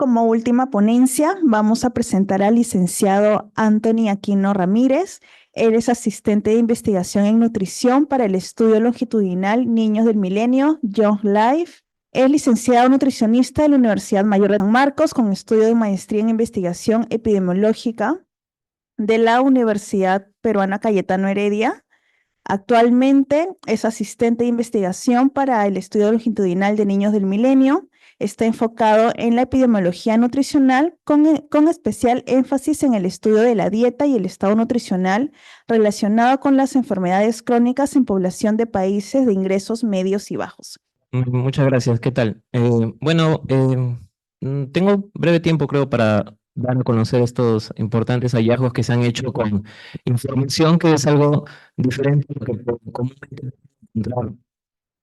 Como última ponencia, vamos a presentar al licenciado Anthony Aquino Ramírez. Él es asistente de investigación en nutrición para el estudio longitudinal Niños del Milenio, Young Life. Es licenciado nutricionista de la Universidad Mayor de San Marcos con estudio de maestría en investigación epidemiológica de la Universidad Peruana Cayetano Heredia. Actualmente es asistente de investigación para el estudio longitudinal de Niños del Milenio. Está enfocado en la epidemiología nutricional con especial énfasis en el estudio de la dieta y el estado nutricional relacionado con las enfermedades crónicas en población de países de ingresos medios y bajos. Muchas gracias, ¿qué tal? Tengo breve tiempo, creo, para dar a conocer estos importantes hallazgos que se han hecho con información que es algo diferente a lo que comúnmente encontrar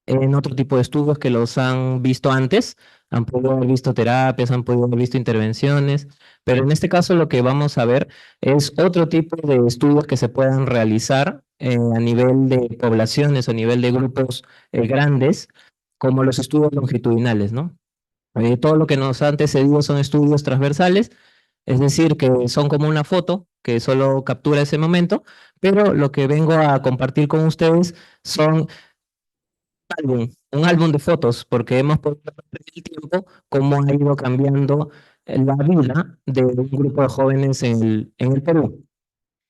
en otro tipo de estudios que los han visto antes, han podido haber visto terapias, han podido haber visto intervenciones, pero en este caso lo que vamos a ver es otro tipo de estudios que se puedan realizar a nivel de poblaciones o a nivel de grupos grandes, como los estudios longitudinales, ¿no? Todo lo que nos ha antecedido son estudios transversales, es decir, que son como una foto que solo captura ese momento, pero lo que vengo a compartir con ustedes son un álbum de fotos, porque hemos podido ver en el tiempo cómo ha ido cambiando la vida de un grupo de jóvenes en el Perú,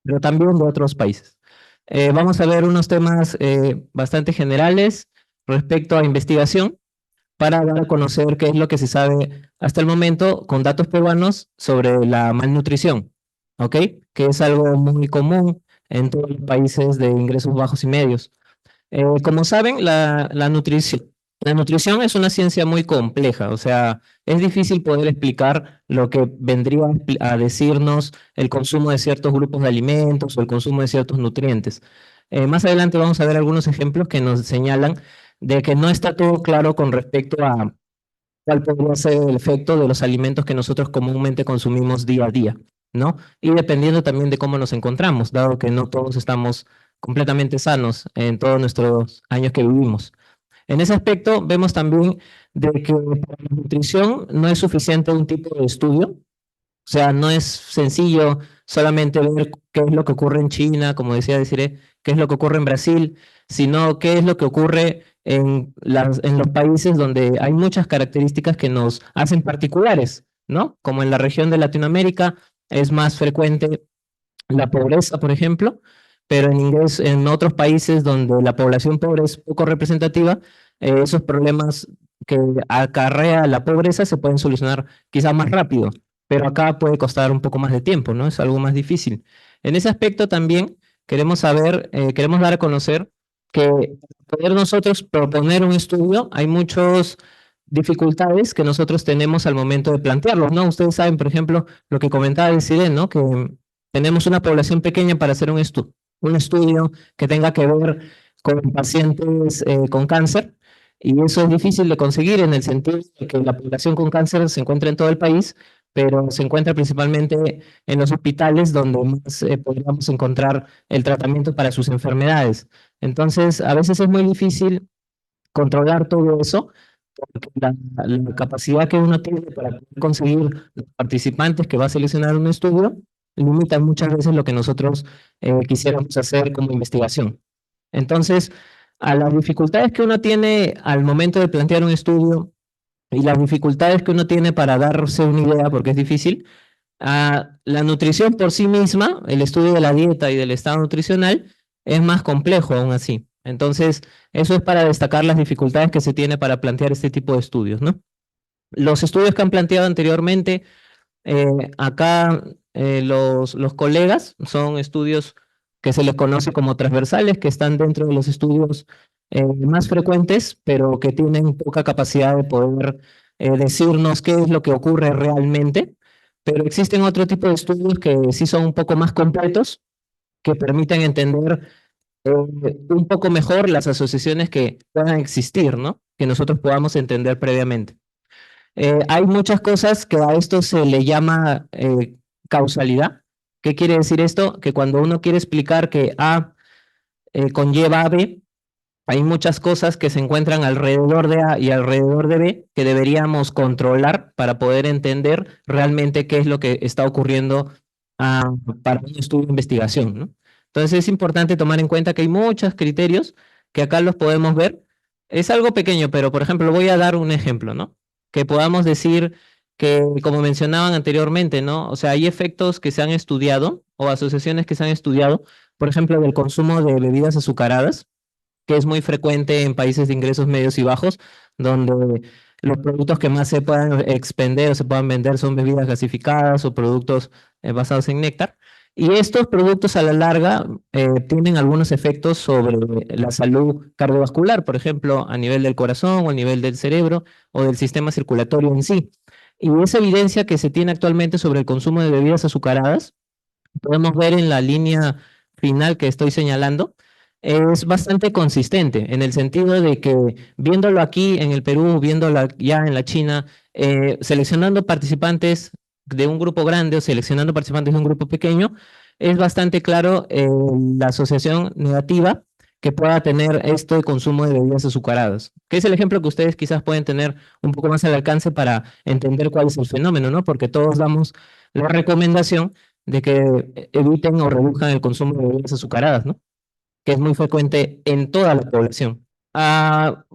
pero también de otros países. Vamos a ver unos temas bastante generales respecto a investigación para dar a conocer qué es lo que se sabe hasta el momento con datos peruanos sobre la malnutrición, ¿ok? Que es algo muy común en todos los países de ingresos bajos y medios. Como saben, la nutrición es una ciencia muy compleja, o sea, es difícil poder explicar lo que vendría a decirnos el consumo de ciertos grupos de alimentos o el consumo de ciertos nutrientes. Más adelante vamos a ver algunos ejemplos que nos señalan de que no está todo claro con respecto a cuál podría ser el efecto de los alimentos que nosotros comúnmente consumimos día a día, ¿no? Y dependiendo también de cómo nos encontramos, dado que no todos estamos completamente sanos en todos nuestros años que vivimos. En ese aspecto vemos también de que para la nutrición no es suficiente un tipo de estudio, o sea, no es sencillo solamente ver qué es lo que ocurre en China, como decía Desiree, qué es lo que ocurre en Brasil, sino qué es lo que ocurre en los países donde hay muchas características que nos hacen particulares, ¿no? Como en la región de Latinoamérica es más frecuente la pobreza, por ejemplo, pero en otros países donde la población pobre es poco representativa, esos problemas que acarrea la pobreza se pueden solucionar quizás más rápido, pero acá puede costar un poco más de tiempo, ¿no? Es algo más difícil. En ese aspecto también queremos dar a conocer que poder nosotros proponer un estudio, hay muchas dificultades que nosotros tenemos al momento de plantearlo, ¿no? Ustedes saben, por ejemplo, lo que comentaba el CIDE, ¿no? Que tenemos una población pequeña para hacer un estudio que tenga que ver con pacientes con cáncer, y eso es difícil de conseguir en el sentido de que la población con cáncer se encuentra en todo el país, pero se encuentra principalmente en los hospitales donde más podríamos encontrar el tratamiento para sus enfermedades. Entonces, a veces es muy difícil controlar todo eso, porque la capacidad que uno tiene para poder conseguir los participantes que va a seleccionar un estudio limita muchas veces lo que nosotros quisiéramos hacer como investigación. Entonces, a las dificultades que uno tiene al momento de plantear un estudio y las dificultades que uno tiene para darse una idea, porque es difícil, la nutrición por sí misma, el estudio de la dieta y del estado nutricional, es más complejo aún así. Entonces, eso es para destacar las dificultades que se tiene para plantear este tipo de estudios, ¿no? Los estudios que han planteado anteriormente, acá los colegas son estudios que se les conoce como transversales, que están dentro de los estudios más frecuentes, pero que tienen poca capacidad de poder decirnos qué es lo que ocurre realmente. Pero existen otro tipo de estudios que sí son un poco más completos, que permiten entender un poco mejor las asociaciones que puedan existir, ¿no? Que nosotros podamos entender previamente. Hay muchas cosas que a esto se le llama causalidad. ¿Qué quiere decir esto? Que cuando uno quiere explicar que A conlleva a B, Hay muchas cosas que se encuentran alrededor de A y alrededor de B que deberíamos controlar para poder entender realmente qué es lo que está ocurriendo para un estudio de investigación, ¿no? Entonces es importante tomar en cuenta que hay muchos criterios que acá los podemos ver. Es algo pequeño, pero por ejemplo, voy a dar un ejemplo, ¿no? Que podamos decir que, como mencionaban anteriormente, ¿no? O sea, hay efectos que se han estudiado o asociaciones que se han estudiado, por ejemplo, del consumo de bebidas azucaradas, que es muy frecuente en países de ingresos medios y bajos, donde los productos que más se puedan expender o se puedan vender son bebidas gasificadas o productos basados en néctar. Y estos productos a la larga tienen algunos efectos sobre la salud cardiovascular, por ejemplo, a nivel del corazón o a nivel del cerebro o del sistema circulatorio en sí. Y esa evidencia que se tiene actualmente sobre el consumo de bebidas azucaradas podemos ver en la línea final que estoy señalando, es bastante consistente en el sentido de que viéndolo aquí en el Perú, viéndolo ya en la China, seleccionando participantes de un grupo grande o seleccionando participantes de un grupo pequeño, es bastante claro la asociación negativa que pueda tener este consumo de bebidas azucaradas, que es el ejemplo que ustedes quizás pueden tener un poco más al alcance para entender cuál es el fenómeno, ¿no? Porque todos damos la recomendación de que eviten o reduzcan el consumo de bebidas azucaradas, ¿no? Que es muy frecuente en toda la población.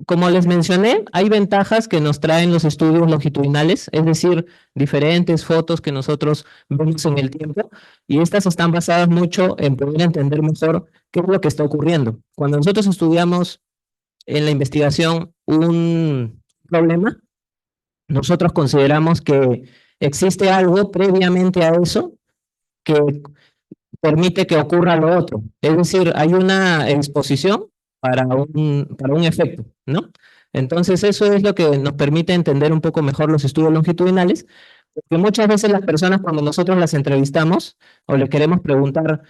Como les mencioné, hay ventajas que nos traen los estudios longitudinales, es decir, diferentes fotos que nosotros vemos en el tiempo, y estas están basadas mucho en poder entender mejor qué es lo que está ocurriendo. Cuando nosotros estudiamos en la investigación un problema, nosotros consideramos que existe algo previamente a eso que permite que ocurra lo otro. Es decir, hay una exposición para un efecto, ¿no? Entonces, eso es lo que nos permite entender un poco mejor los estudios longitudinales, porque muchas veces las personas cuando nosotros las entrevistamos o le queremos preguntar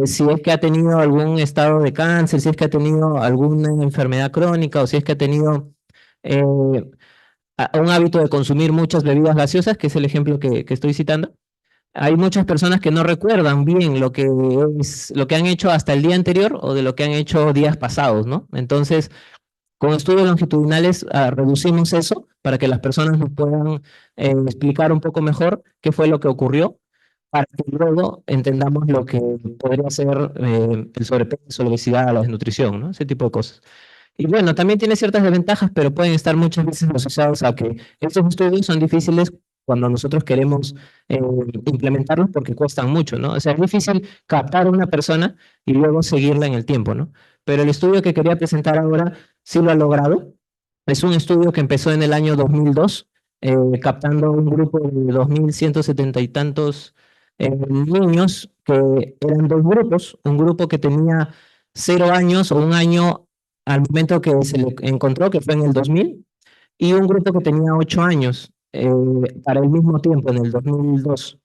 si es que ha tenido algún estado de cáncer, si es que ha tenido alguna enfermedad crónica o si es que ha tenido eh, un hábito de consumir muchas bebidas gaseosas, que es el ejemplo que estoy citando, hay muchas personas que no recuerdan bien lo que han hecho hasta el día anterior o de lo que han hecho días pasados, ¿no? Entonces, con estudios longitudinales reducimos eso para que las personas nos puedan explicar un poco mejor qué fue lo que ocurrió, para que luego entendamos lo que podría ser el sobrepeso, la obesidad, la desnutrición, ¿no? Ese tipo de cosas. Y bueno, también tiene ciertas desventajas, pero pueden estar muchas veces asociados a que estos estudios son difíciles cuando nosotros queremos implementarlos porque cuestan mucho, ¿no? O sea, es difícil captar a una persona y luego seguirla en el tiempo, ¿no? Pero el estudio que quería presentar ahora sí lo ha logrado. Es un estudio que empezó en el año 2002, captando un grupo de 2.170 y tantos niños, que eran dos grupos, un grupo que tenía 0 años o un año al momento que se le encontró, que fue en el 2000, y un grupo que tenía 8 años para el mismo tiempo, en el 2002.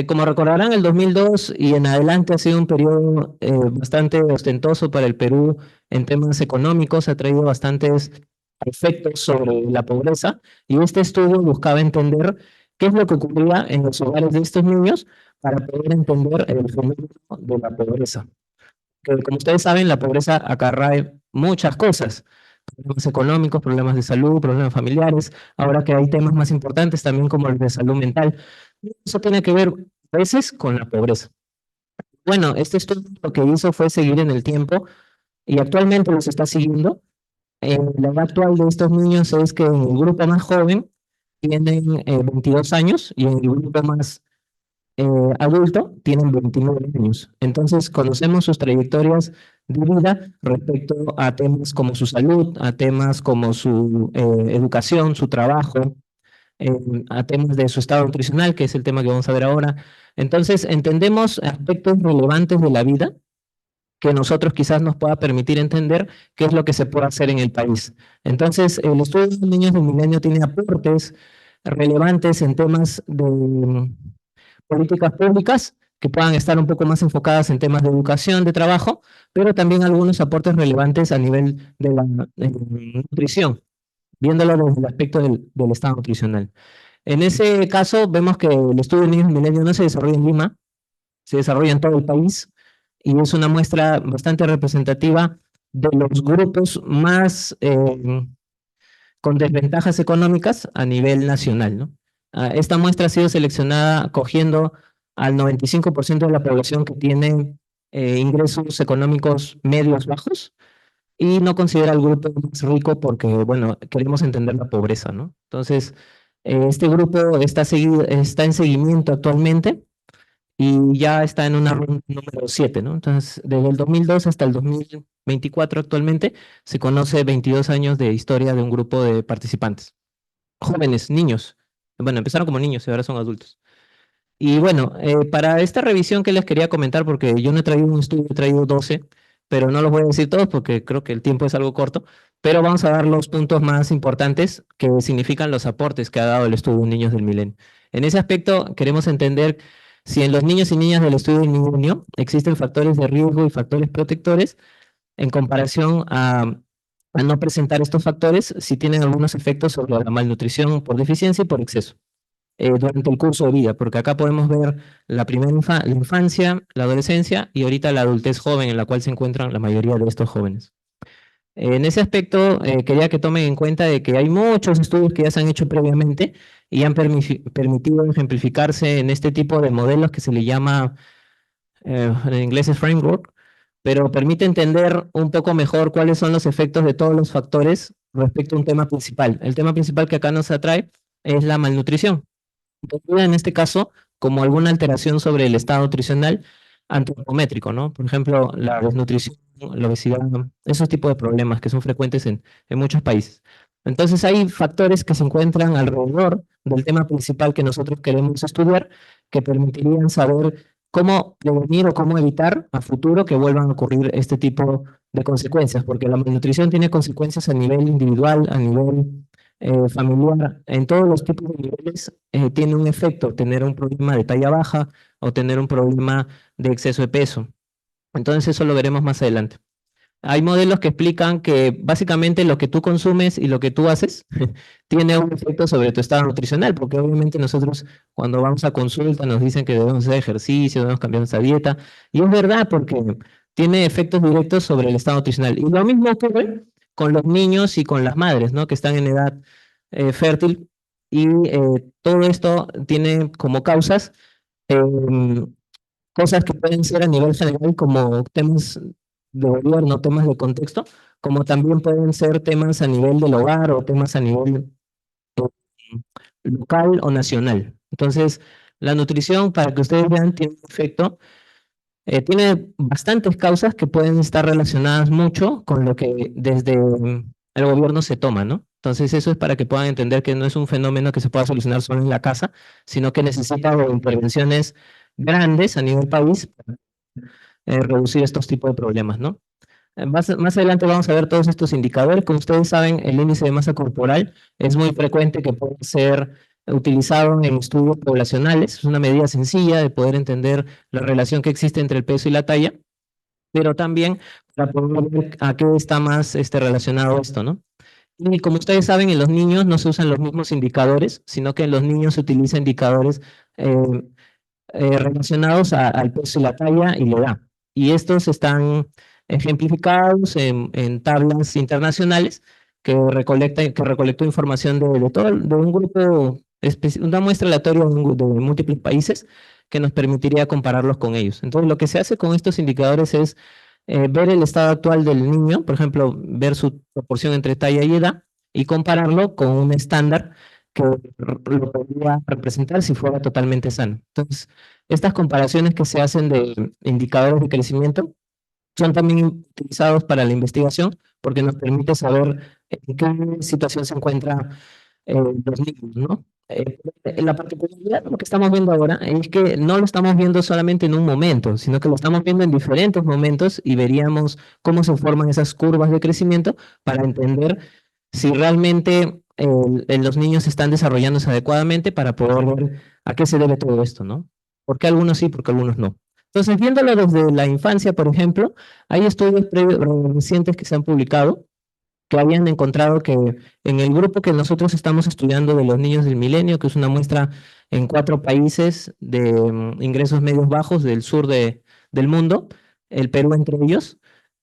Como recordarán, el 2002 y en adelante ha sido un periodo bastante ostentoso para el Perú en temas económicos, ha traído bastantes efectos sobre la pobreza, y este estudio buscaba entender qué es lo que ocurría en los hogares de estos niños para poder entender el fenómeno de la pobreza. Que, como ustedes saben, la pobreza acarrea muchas cosas: problemas económicos, problemas de salud, problemas familiares, ahora que hay temas más importantes también como el de salud mental. Eso tiene que ver a veces con la pobreza. Bueno, este estudio lo que hizo fue seguir en el tiempo y actualmente los está siguiendo. La edad actual de estos niños es que en el grupo más joven tienen 22 años y en el grupo más eh, adulto tienen 29 años. Entonces, conocemos sus trayectorias de vida respecto a temas como su salud, a temas como su educación, su trabajo, eh, a temas de su estado nutricional, que es el tema que vamos a ver ahora. Entonces, entendemos aspectos relevantes de la vida que nosotros quizás nos pueda permitir entender qué es lo que se puede hacer en el país. Entonces, el estudio de los niños del milenio tiene aportes relevantes en temas de políticas públicas que puedan estar un poco más enfocadas en temas de educación, de trabajo, pero también algunos aportes relevantes a nivel de la nutrición, viéndolo desde el aspecto del estado nutricional. En ese caso, vemos que el estudio de niños del milenio no se desarrolla en Lima, se desarrolla en todo el país y es una muestra bastante representativa de los grupos más con desventajas económicas a nivel nacional, ¿no? Esta muestra ha sido seleccionada cogiendo al 95% de la población que tiene ingresos económicos medios bajos y no considera al grupo más rico porque, bueno, queremos entender la pobreza, ¿no? Entonces, este grupo está en seguimiento actualmente y ya está en una ronda número 7, ¿no? Entonces, desde el 2002 hasta el 2024 actualmente se conoce 22 años de historia de un grupo de participantes, jóvenes, niños. Bueno, empezaron como niños y ahora son adultos. Y bueno, para esta revisión que les quería comentar, porque yo no he traído un estudio, he traído 12, pero no los voy a decir todos porque creo que el tiempo es algo corto, pero vamos a dar los puntos más importantes que significan los aportes que ha dado el estudio de Niños del Milenio. En ese aspecto, queremos entender si en los niños y niñas del estudio del milenio existen factores de riesgo y factores protectores en comparación a no presentar estos factores, si tienen algunos efectos sobre la malnutrición por deficiencia y por exceso durante el curso de vida, porque acá podemos ver la primera la infancia, la adolescencia y ahorita la adultez joven en la cual se encuentran la mayoría de estos jóvenes. En ese aspecto, quería que tomen en cuenta de que hay muchos estudios que ya se han hecho previamente y han permitido ejemplificarse en este tipo de modelos que se le llama, en inglés es framework, pero permite entender un poco mejor cuáles son los efectos de todos los factores respecto a un tema principal. El tema principal que acá nos atrae es la malnutrición en este caso como alguna alteración sobre el estado nutricional antropométrico, ¿no? Por ejemplo, la desnutrición, la obesidad, esos tipos de problemas que son frecuentes en muchos países. Entonces hay factores que se encuentran alrededor del tema principal que nosotros queremos estudiar que permitirían saber cómo prevenir o cómo evitar a futuro que vuelvan a ocurrir este tipo de consecuencias, porque la malnutrición tiene consecuencias a nivel individual, a nivel familiar, en todos los tipos de niveles, tiene un efecto tener un problema de talla baja o tener un problema de exceso de peso. Entonces eso lo veremos más adelante. Hay modelos que explican que básicamente lo que tú consumes y lo que tú haces tiene un efecto sobre tu estado nutricional, porque obviamente nosotros cuando vamos a consulta nos dicen que debemos hacer ejercicio, debemos cambiar nuestra dieta, y es verdad porque tiene efectos directos sobre el estado nutricional. Y lo mismo ocurre con los niños y con las madres, ¿no? Que están en edad fértil, y todo esto tiene como causas cosas que pueden ser a nivel general como temas de gobierno, temas de contexto, como también pueden ser temas a nivel del hogar o temas a nivel local o nacional. Entonces, la nutrición, para que ustedes vean, tiene un efecto, tiene bastantes causas que pueden estar relacionadas mucho con lo que desde el gobierno se toma, ¿no? Entonces, eso es para que puedan entender que no es un fenómeno que se pueda solucionar solo en la casa, sino que necesita de intervenciones grandes a nivel país para reducir estos tipos de problemas, ¿no? Más adelante vamos a ver todos estos indicadores. Como ustedes saben, el índice de masa corporal es muy frecuente que puede ser utilizado en estudios poblacionales. Es una medida sencilla de poder entender la relación que existe entre el peso y la talla, pero también para poder ver a qué está más relacionado esto, ¿no? Y como ustedes saben, en los niños no se usan los mismos indicadores, sino que en los niños se utilizan indicadores eh, relacionados al peso y la talla y la edad. Y estos están ejemplificados en tablas internacionales que recolectó información de todo, de un grupo, una muestra aleatoria de múltiples países que nos permitiría compararlos con ellos. Entonces, lo que se hace con estos indicadores es ver el estado actual del niño, por ejemplo, ver su proporción entre talla y edad y compararlo con un estándar que lo podría representar si fuera totalmente sano. Entonces, estas comparaciones que se hacen de indicadores de crecimiento son también utilizados para la investigación porque nos permite saber en qué situación se encuentran los niños, ¿no? La particularidad de lo que estamos viendo ahora es que no lo estamos viendo solamente en un momento, sino que lo estamos viendo en diferentes momentos y veríamos cómo se forman esas curvas de crecimiento para entender si realmente los niños están desarrollándose adecuadamente para poder ver a qué se debe todo esto, ¿no? ¿Por qué algunos sí, por qué algunos no? Entonces, viéndolo desde la infancia, por ejemplo, hay estudios recientes que se han publicado que habían encontrado que en el grupo que nosotros estamos estudiando de los niños del milenio, que es una muestra en 4 países de ingresos medios bajos del sur del mundo, el Perú entre ellos,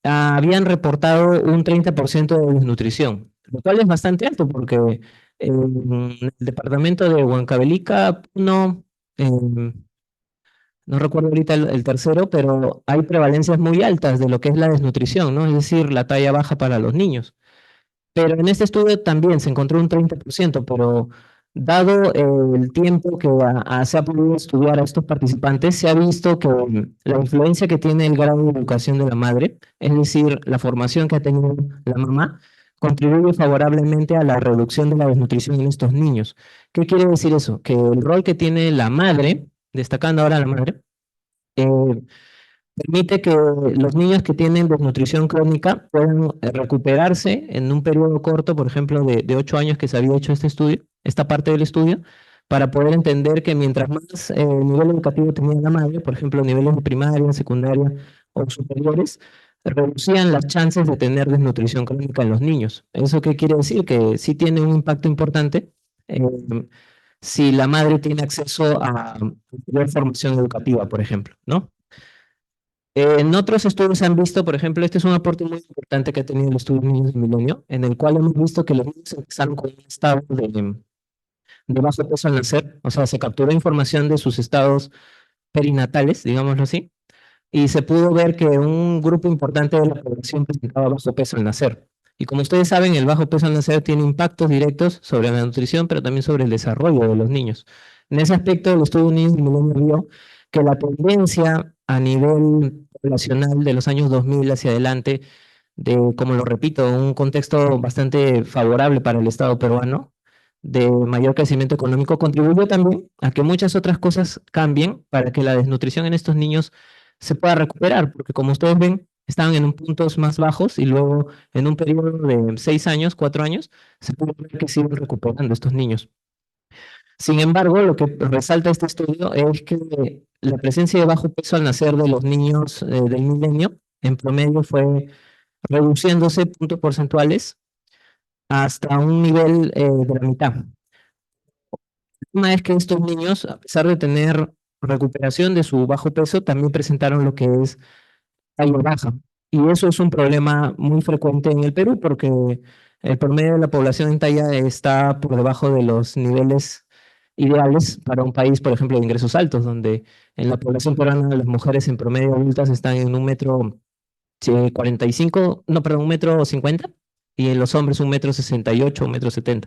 habían reportado un 30% de desnutrición, lo cual es bastante alto porque en el departamento de Huancavelica, no recuerdo ahorita el tercero, pero hay prevalencias muy altas de lo que es la desnutrición, ¿no? Es decir, la talla baja para los niños. Pero en este estudio también se encontró un 30%, pero dado el tiempo que se ha podido estudiar a estos participantes, se ha visto que la influencia que tiene el grado de educación de la madre, es decir, la formación que ha tenido la mamá, contribuye favorablemente a la reducción de la desnutrición en estos niños. ¿Qué quiere decir eso? Que el rol que tiene la madre, destacando ahora la madre, eh, permite que los niños que tienen desnutrición crónica puedan recuperarse en un periodo corto, por ejemplo, de 8 años que se había hecho este estudio, esta parte del estudio, para poder entender que mientras más nivel educativo tenía la madre, por ejemplo, niveles de primaria, secundaria o superiores, reducían las chances de tener desnutrición crónica en los niños. ¿Eso qué quiere decir? Que sí tiene un impacto importante eh, si la madre tiene acceso a mayor formación educativa, por ejemplo, ¿no? En otros estudios se han visto, por ejemplo, este es un aporte muy importante que ha tenido el estudio de Niños del Milenio, en el cual hemos visto que los niños empezaron con un estado de bajo peso al nacer, o sea, se capturó información de sus estados perinatales, digámoslo así, y se pudo ver que un grupo importante de la población presentaba bajo peso al nacer. Y como ustedes saben, el bajo peso al nacer tiene impactos directos sobre la nutrición, pero también sobre el desarrollo de los niños. En ese aspecto, el estudio Niños del Milenio vio que la tendencia a nivel poblacional de los años 2000 hacia adelante, de, como lo repito, un contexto bastante favorable para el Estado peruano, de mayor crecimiento económico, contribuyó también a que muchas otras cosas cambien para que la desnutrición en estos niños se pueda recuperar, porque como ustedes ven, estaban en un puntos más bajos y luego en un periodo de 6 años, 4 años, se puede ver que siguen recuperando estos niños. Sin embargo, lo que resalta este estudio es que la presencia de bajo peso al nacer de los niños del milenio, en promedio fue reduciéndose puntos porcentuales hasta un nivel de la mitad. El tema es que estos niños, a pesar de tener recuperación de su bajo peso, también presentaron lo que es talla baja. Y eso es un problema muy frecuente en el Perú porque el promedio de la población en talla está por debajo de los niveles ideales para un país, por ejemplo, de ingresos altos, donde en la población peruana las mujeres en promedio adultas están en 1,45 m, no, perdón, 1,50 m, y en los hombres 1,68 m, 1,70 m.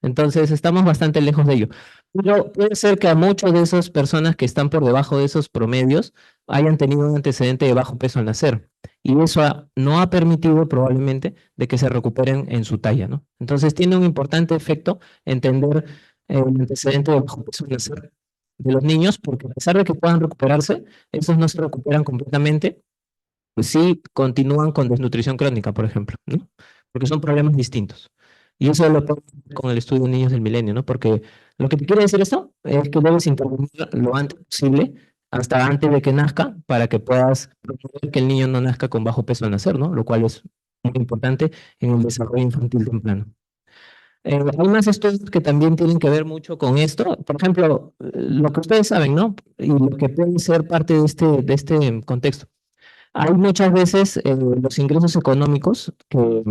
Entonces estamos bastante lejos de ello. Pero puede ser que a muchas de esas personas que están por debajo de esos promedios hayan tenido un antecedente de bajo peso al nacer. Y eso no ha permitido probablemente de que se recuperen en su talla, ¿no? Entonces tiene un importante efecto entender el antecedente de bajo peso al nacer de los niños, porque a pesar de que puedan recuperarse, esos no se recuperan completamente, pues sí continúan con desnutrición crónica, por ejemplo, ¿no? Porque son problemas distintos. Y eso lo podemos ver con el estudio de niños del milenio, ¿no? Porque lo que te quiere decir esto es que debes intervenir lo antes posible, hasta antes de que nazca, para que puedas promover que el niño no nazca con bajo peso al nacer, ¿no? Lo cual es muy importante en el desarrollo infantil temprano. Hay más estudios que también tienen que ver mucho con esto. Por ejemplo, lo que ustedes saben, ¿no? Y lo que puede ser parte de este contexto. Hay muchas veces los ingresos económicos que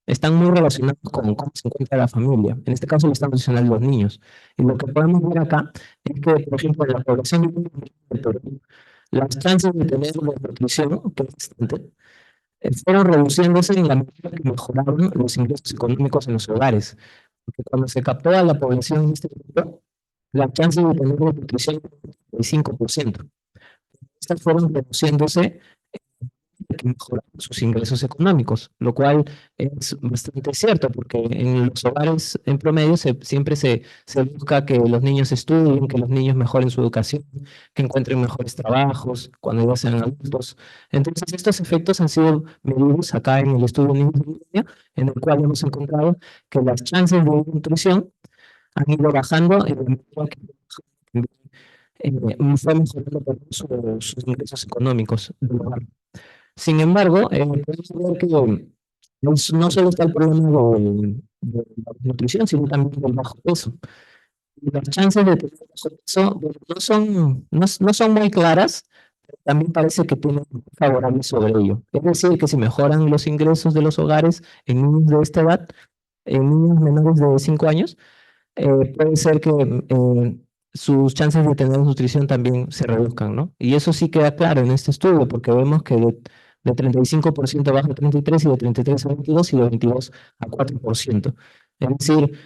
están muy relacionados con cómo se encuentra la familia. En este caso lo están mencionando los niños. Y lo que podemos ver acá es que, por ejemplo, en la población del Perú, las chances de tener nutrición, que es bastante, fueron reduciéndose en la medida que mejoraron los ingresos económicos en los hogares. Porque cuando se captó a la población en este punto, la chance de tener nutrición era del 5%. Estas fueron reduciéndose que mejorar sus ingresos económicos, lo cual es bastante cierto, porque en los hogares en promedio siempre se busca que los niños estudien, que los niños mejoren su educación, que encuentren mejores trabajos cuando ya sean adultos. Entonces, estos efectos han sido medidos acá en el estudio Niños de Milenio, en el cual hemos encontrado que las chances de nutrición han ido bajando en la medida que fue mejorando por sus ingresos económicos del hogar. Sin embargo, podemos ver que no solo está el problema de la nutrición, sino también del bajo peso. Y las chances de tener bajo peso bueno, no son muy claras, también parece que tiene favorables sobre ello. Es decir, que si mejoran los ingresos de los hogares en niños de esta edad, en niños menores de 5 años, puede ser que sus chances de tener nutrición también se reduzcan, ¿no? Y eso sí queda claro en este estudio, porque vemos que de 35% baja a 33 y de 33 a 22 y de 22 a 4%. Es decir,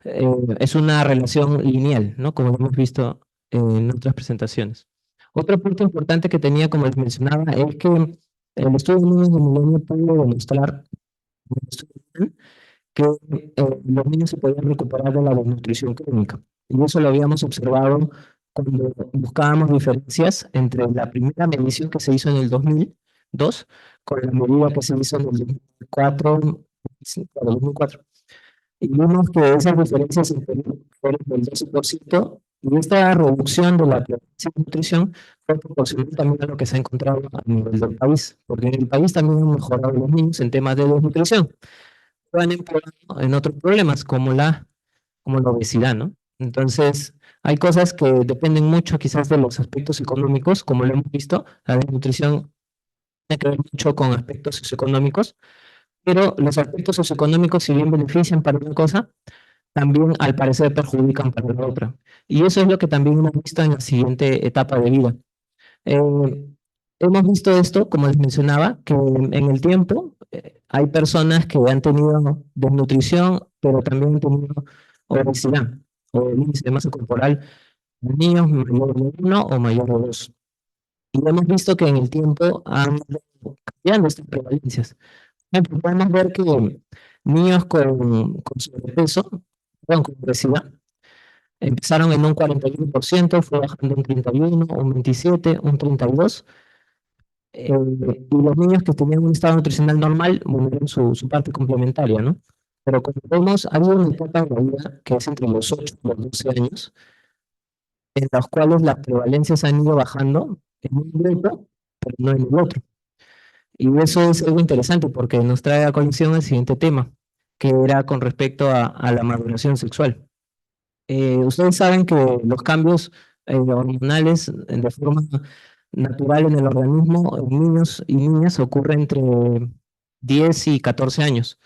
es una relación lineal, ¿no? Como lo hemos visto en otras presentaciones. Otro punto importante que tenía, como les mencionaba, es que el estudio de niños de milenio pudo demostrar que los niños se podían recuperar de la desnutrición crónica. Y eso lo habíamos observado cuando buscábamos diferencias entre la primera medición que se hizo en el 2002 con la medida que se hizo en el 2004, 2004. Y vimos que esas diferencias fueron del 12%, y esta reducción de la prevalencia de nutrición fue proporcional también a lo que se ha encontrado a nivel del país, porque en el país también han mejorado los niños en temas de desnutrición, van empeorando en otros problemas como la obesidad, ¿no? Entonces, hay cosas que dependen mucho quizás de los aspectos económicos, como lo hemos visto, la desnutrición tiene que ver mucho con aspectos socioeconómicos, pero los aspectos socioeconómicos, si bien benefician para una cosa, también al parecer perjudican para la otra. Y eso es lo que también hemos visto en la siguiente etapa de vida. Eh, hemos visto esto, como les mencionaba, que en el tiempo hay personas que han tenido desnutrición, pero también han tenido obesidad o el índice de masa corporal en niños mayor de 1 o mayor de 2. Y hemos visto que en el tiempo han ido cambiando estas prevalencias. Por ejemplo, podemos ver que niños con sobrepeso, con obesidad, empezaron en un 41%, fue bajando un 31, un 27, un 32, y los niños que tenían un estado nutricional normal, bueno, eran su parte complementaria, ¿no? Pero como vemos, hay una etapa de la vida que es entre los 8 y los 12 años, en los cuales las prevalencias han ido bajando en un grupo, pero no en el otro. Y eso es algo interesante porque nos trae a colación el siguiente tema, que era con respecto a la maduración sexual. Ustedes saben que los cambios hormonales de forma natural en el organismo en niños y niñas ocurre entre 10 y 14 años.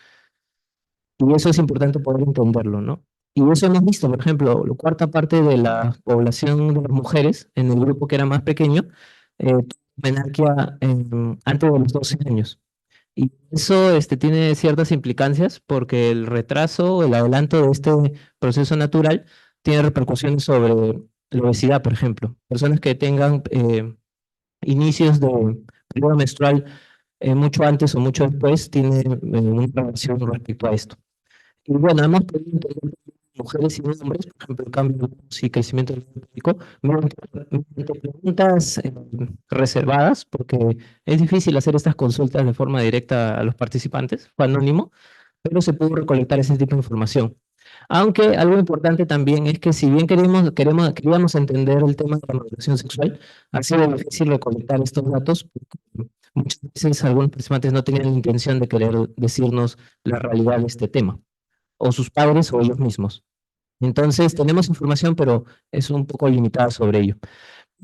Y eso es importante poder entenderlo, ¿no? Y eso hemos visto, por ejemplo, la cuarta parte de la población de las mujeres en el grupo que era más pequeño, tuvo menarquia antes de los 12 años. Y eso tiene ciertas implicancias porque el retraso, el adelanto de este proceso natural tiene repercusiones sobre la obesidad, por ejemplo. Personas que tengan inicios de periodo menstrual mucho antes o mucho después tienen una relación respecto a esto. Y bueno, hemos podido entender mujeres y hombres, por ejemplo, el cambio de voz y crecimiento del público, mediante preguntas reservadas, porque es difícil hacer estas consultas de forma directa a los participantes, fue anónimo, pero se pudo recolectar ese tipo de información. Aunque algo importante también es que si bien queríamos entender el tema de la maduración sexual, ha sido difícil recolectar estos datos, porque muchas veces algunos participantes no tenían la intención de querer decirnos la realidad de este tema, o sus padres o ellos mismos. Entonces, tenemos información, pero es un poco limitada sobre ello.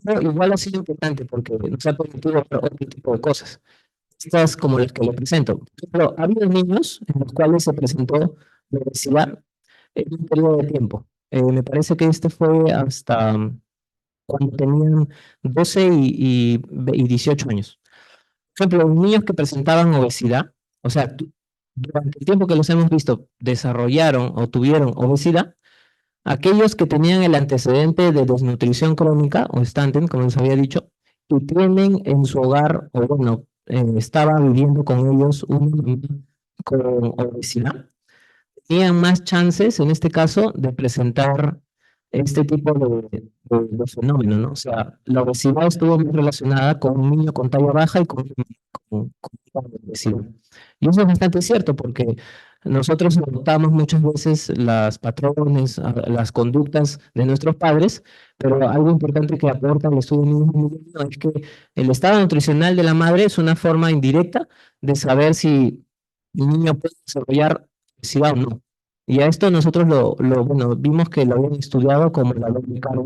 Pero igual ha sido importante porque nos ha permitido ver otro tipo de cosas. Estas como las que le presento. Pero ha habido niños en los cuales se presentó la obesidad en un periodo de tiempo. Me parece que este fue hasta cuando tenían 12 y 18 años. Por ejemplo, los niños que presentaban obesidad, o sea, durante el tiempo que los hemos visto, desarrollaron o tuvieron obesidad. Aquellos que tenían el antecedente de desnutrición crónica o stunting, como les había dicho, y tienen en su hogar, o bueno, estaba viviendo con ellos un niño con obesidad, tenían más chances, en este caso, de presentar este tipo de fenómeno, ¿no? O sea, la obesidad estuvo muy relacionada con un niño con talla baja y con obesidad. Y eso es bastante cierto porque nosotros adoptamos muchas veces las patrones, las conductas de nuestros padres, pero algo importante que aporta el estudio de niños muy bien es que el estado nutricional de la madre es una forma indirecta de saber si el niño puede desarrollar obesidad o no. Y a esto nosotros bueno, vimos que lo habían estudiado como la doble carga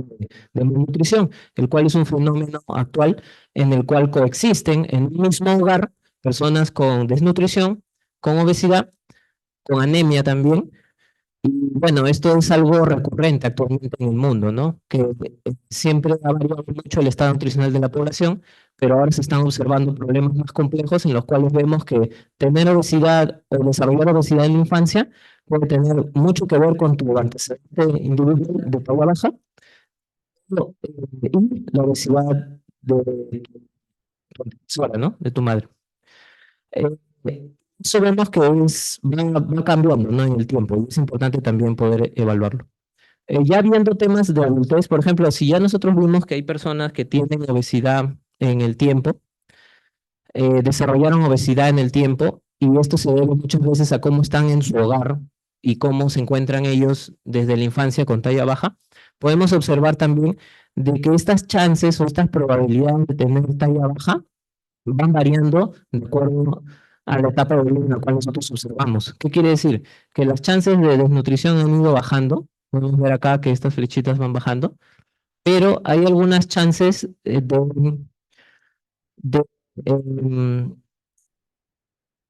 de malnutrición, el cual es un fenómeno actual en el cual coexisten en un mismo hogar personas con desnutrición, con obesidad, con anemia también. Y bueno, esto es algo recurrente actualmente en el mundo, ¿no? Que siempre ha variado mucho el estado nutricional de la población, pero ahora se están observando problemas más complejos en los cuales vemos que tener obesidad o desarrollar obesidad en la infancia puede tener mucho que ver con tu antecedente individual de tu baja y la obesidad de tu antecesora, ¿no? De tu madre. Eh, Eso vemos que va cambiando, ¿no? En el tiempo y es importante también poder evaluarlo. Ya viendo temas de adultez, por ejemplo, si ya nosotros vimos que hay personas que tienen obesidad en el tiempo, desarrollaron obesidad en el tiempo, y esto se debe muchas veces a cómo están en su hogar y cómo se encuentran ellos desde la infancia con talla baja, podemos observar también de que estas chances o estas probabilidades de tener talla baja van variando de acuerdo a la etapa de vida en la cual nosotros observamos. ¿Qué quiere decir? Que las chances de desnutrición han ido bajando. Podemos ver acá que estas flechitas van bajando, pero hay algunas chances de, em,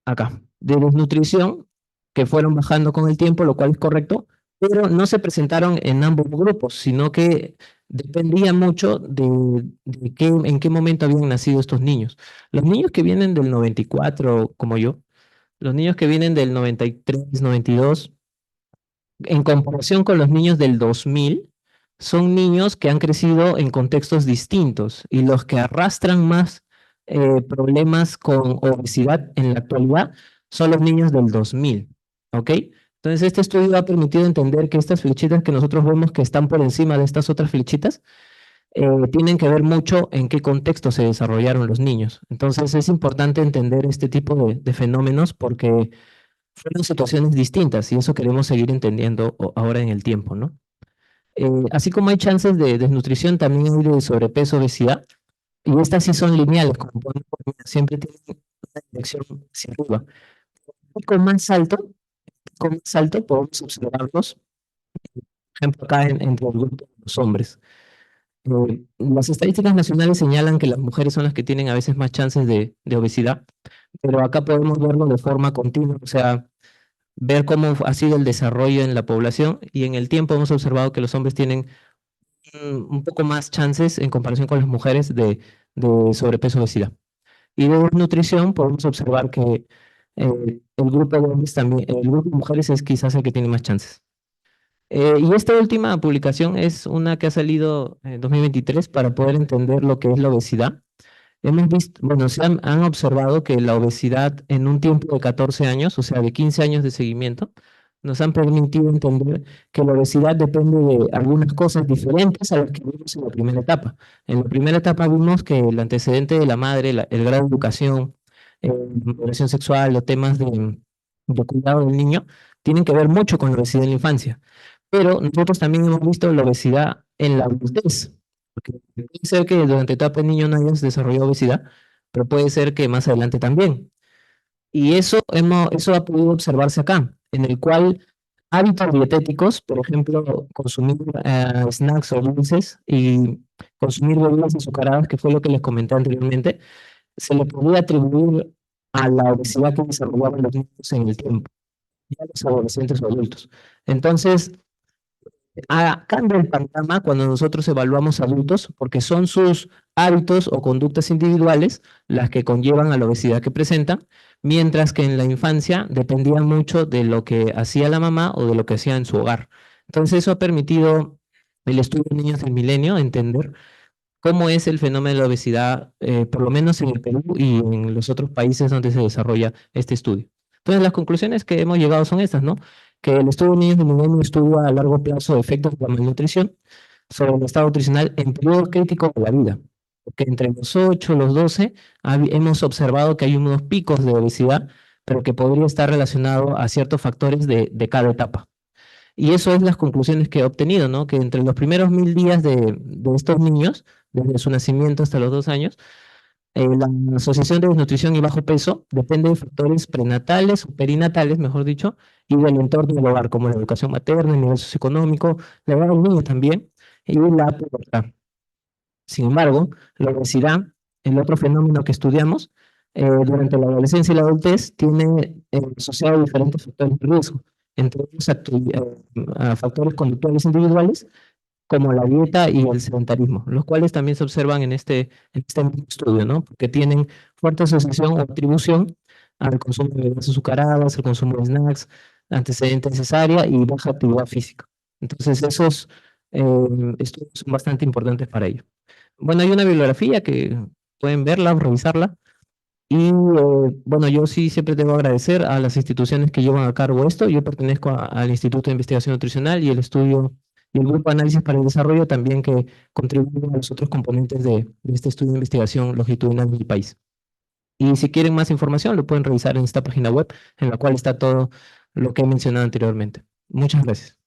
acá, de desnutrición que fueron bajando con el tiempo, lo cual es correcto, pero no se presentaron en ambos grupos, sino que dependía mucho en qué momento habían nacido estos niños. Los niños que vienen del 94, como yo, los niños que vienen del 93, 92, en comparación con los niños del 2000, son niños que han crecido en contextos distintos, y los que arrastran más problemas con obesidad en la actualidad son los niños del 2000, ¿ok? Entonces, este estudio ha permitido entender que estas flechitas que nosotros vemos que están por encima de estas otras flechitas, tienen que ver mucho en qué contexto se desarrollaron los niños. Entonces, es importante entender este tipo de fenómenos porque fueron situaciones distintas y eso queremos seguir entendiendo ahora en el tiempo, ¿no? Así como hay chances de desnutrición, también hay de sobrepeso, obesidad, y estas sí son lineales, como podemos ver, siempre tienen una dirección hacia arriba. Y con más alto podemos observarlos, por ejemplo, acá entre el grupo de los hombres. Las estadísticas nacionales señalan que las mujeres son las que tienen a veces más chances de obesidad, pero acá podemos verlo de forma continua, o sea, ver cómo ha sido el desarrollo en la población, y en el tiempo hemos observado que los hombres tienen un poco más chances en comparación con las mujeres de sobrepeso, obesidad. Y de desnutrición podemos observar que el grupo de hombres también, el grupo de mujeres es quizás el que tiene más chances. Y esta última publicación es una que ha salido en 2023 para poder entender lo que es la obesidad. Hemos visto, bueno, han observado que la obesidad en un tiempo de 14 años, o sea, de 15 años de seguimiento, nos han permitido entender que la obesidad depende de algunas cosas diferentes a las que vimos en la primera etapa. En la primera etapa vimos que el antecedente de la madre, el grado de educación, relación sexual o temas de cuidado del niño, tienen que ver mucho con la obesidad en la infancia. Pero nosotros también hemos visto la obesidad en la adultez, porque puede ser que durante la etapa de niño no hayas desarrollado obesidad, pero puede ser que más adelante también. Y eso ha podido observarse acá, en el cual hábitos dietéticos, por ejemplo, consumir snacks o dulces y consumir bebidas azucaradas, que fue lo que les comenté anteriormente, se le podía atribuir a la obesidad que desarrollaban los niños en el tiempo, ya los adolescentes o adultos. Entonces, cambia el panorama cuando nosotros evaluamos adultos, porque son sus hábitos o conductas individuales las que conllevan a la obesidad que presentan, mientras que en la infancia dependía mucho de lo que hacía la mamá o de lo que hacía en su hogar. Entonces eso ha permitido el estudio de niños del milenio entender cómo es el fenómeno de la obesidad, por lo menos en el Perú y en los otros países donde se desarrolla este estudio. Entonces, las conclusiones que hemos llegado son estas, ¿no? Que el estudio de niños de milenio estudia a largo plazo efectos de la malnutrición sobre el estado nutricional en periodos críticos de la vida. Porque entre los 8 y los 12 hemos observado que hay unos picos de obesidad, pero que podría estar relacionado a ciertos factores de cada etapa. Y eso es las conclusiones que he obtenido, ¿no? Que entre los primeros 1000 días de estos niños, desde su nacimiento hasta los 2 años, La asociación de desnutrición y bajo peso depende de factores prenatales o perinatales, mejor dicho, y del entorno del hogar, como la educación materna, el nivel socioeconómico, la edad del niño también, y la pubertad. Sin embargo, la obesidad, el otro fenómeno que estudiamos, durante la adolescencia y la adultez, tiene asociado diferentes factores de riesgo, entre ellos factores conductuales individuales, como la dieta y el sedentarismo, los cuales también se observan en este mismo estudio, ¿no? Porque tienen fuerte asociación o atribución al consumo de bebidas azucaradas, al consumo de snacks, antecedentes de cesárea y baja actividad física. Entonces, esos estudios son bastante importantes para ello. Bueno, hay una bibliografía que pueden verla o revisarla. Y bueno, yo sí siempre tengo que agradecer a las instituciones que llevan a cargo esto. Yo pertenezco al Instituto de Investigación Nutricional y el estudio y el Grupo de Análisis para el Desarrollo también que contribuyen a los otros componentes de este estudio de investigación longitudinal del país. Y si quieren más información, lo pueden revisar en esta página web en la cual está todo lo que he mencionado anteriormente. Muchas gracias.